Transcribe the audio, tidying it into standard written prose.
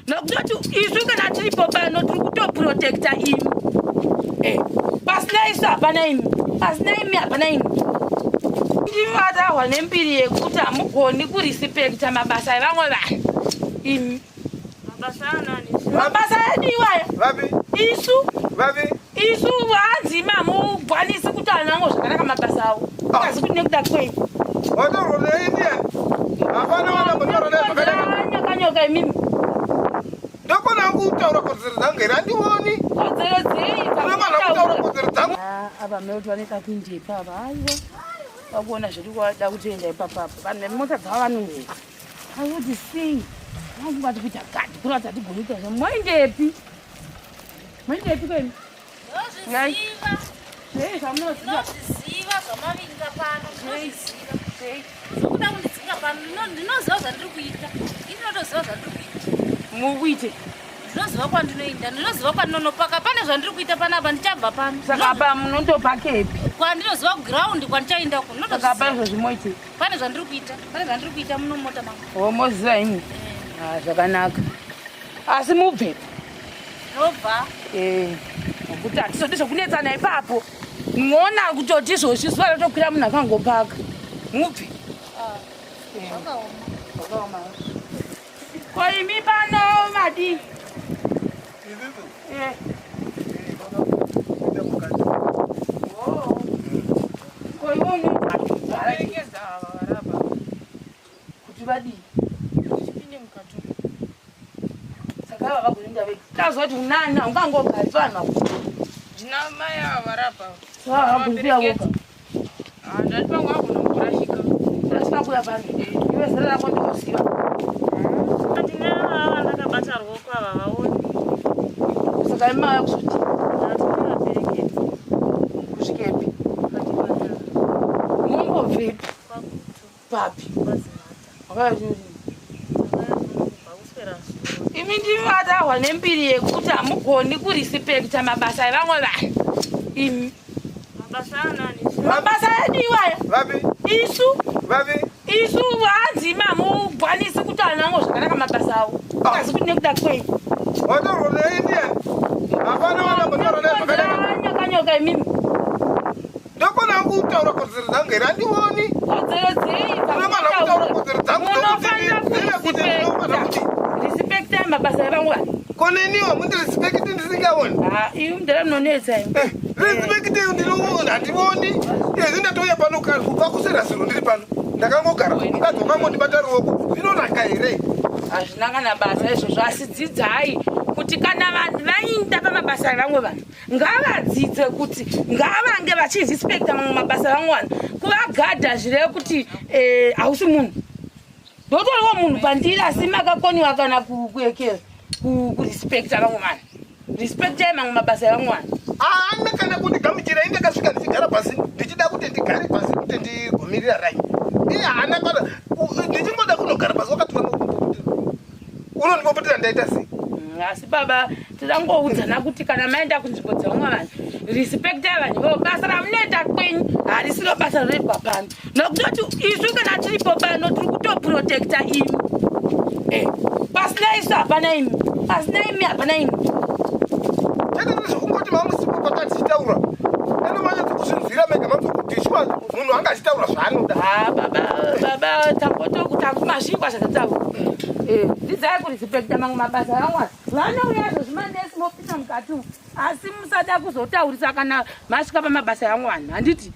Nokutoti isu kana tiripo pano tiri kutoprotecta imi. Pasina isu hapana imi. Pasina imi hapana imi. Ndivatawa nembiri yekuti hamugoni kurispekta mabasa evamwe vanhu. Imi. Mabasa anani? Mabasa edu iwaya. Vapi? Isu. Vapi? Isu hanzi mamugwanisi kuti anango zvakanaka mabasa awo. Asi kuti nekuda kwei. Watorwa neIndia. Hapana wana mutoro nezvakanaka. Kanyoka imimi. Ndokona kutaura kodzero dzangu here handioni. Kodzero dzei. Unomana kutaura kodzero dzangu. Aba meuti vanoita kuinda ipapa. Aiwa. Vakuona zviri kwada kutoenda ipapapo. Vanhu vemota dzavanongoita. Aiwoti sei. Vangu vati kuita gadi. Kuratidza kuti tigoni kuita moendepi. Moendepi kwenu? Ndozviziva. Sei zvamunoziva? Ndozviziva zvamavinga pano. Ndozviziva. Sei. Zvokuda kundidzinga pano. Ndinoziva zvandiri kuita. Ini ndinotoziva zvandiri kuita. Mukuite. Ndinoziva kwandinoenda. Ndinoziva kwandinonopaka. Pane zvandiri kuita panapa ndichabva pano. Saka apa munotopakepi? Kwandinoziva kuground kwandichaenda ku. Saka apa izvo zvimoite? Pane zvandiri kuita. Pane zvandiri kuita munomota mangu. Moziva imi? Zvakanaka. Asi mubve? Ndobva. Nokuti hatizoti zvokunetsana ipapo. Muona kutoti izvozvi zuva rotokwira munhu akangopaka. Mubve? Zvakaoma. Ko imi pano madi? Ko ivo unoita kuti vadii? Saka vakakulinda veki. Tazwa kuti unani ungangogari vanhu vakuti. Ndina mai avarapa. Vakakuziya voka. Ndati pangu agona kurashika. Kurashika kuya pano. Iwe zera rako ndinoziva. Ndina ndakabata ruoko ava vaoni. Saka imi mauya kuzoti. Ndativaperekedza. Kusvikepi? Mumbobvepi? Papi? Imi ndivatawa nembiri yekuti hamugoni kurispekta mabasa evamwe vanhu. Imi. Mabasa anani? Mabasa edu iwaya. Vapi? Isu. Vapi? Isu hanzi mamugwanisi kuti anango zvakanaka mabasa awo. Asi kuti nekuda kwei. Watorwa neIndia. Hapana wana mutoro nezvakanaka. Kanyoka imimi. Ndokona kutaura kodzero dzangu here handioni. Kodzero dzei. Unomana kutaura kodzero dzangu. Munofanira kurispekta. Rispektai mabasa evamwe vanhu. Koneniwa mundirespekti ndisingaoni. Iwe mudara munonetsa imi. Respekti ndinoona handioni. Izvi ndatoya pano kubva kusera ziro ndiri pano. Ndakangogara mukadzi wakangondibata ruoko. Zvinonaka here? Hazvina kana basa izvozvo asi dzidzai kuti kana vanhu vainda pamabasa evamwe vanhu ngavadzidze kuti ngavange vachirespekta mamwe mabasa evamwe vanhu. Kuvagadha zvireve kuti hausi munhu. Ndotoriwo munhu pandiri asi makakoniwa kana kuekera kurispekta vamwe vanhu. Respektai mamwe mabasa evamwe vanhu. Haana kana kundigamuchira indakasvika ndichigara pasi ndichida kuti ndigare pasi kuti ndigomirira raini. Iye haana kana ndichingoda kunogara pasi wakatora unondipopotera ndaita sei? Asi baba tidangoudzana kuti kana maenda kunzvimbo dzevamwe vanhu respektai vanhu vo basa ramunoita kwenyu harisiro basa rinoitwa pano. Nokutoti isu kana tiripo pano tiri kutoprotecta imi. Pasina isu hapana imi. Pasina imi hapana imi. Chete zvokungoti mamusipo pakati chitaura. Anomanyatsa kuzvinzwira mega mamuzokudhishwa munhu anga achitaura zvaanoda. Baba tangotokuta kumazvingwa zvakataura. Dzidzai kurispekta mamwe mabasa evamwe vanhu. Vanouya zvezvimanesi mopinda mukati umu asi musada kuzotaurisa kana masvika pamabasa evamwe vanhu. Handiti?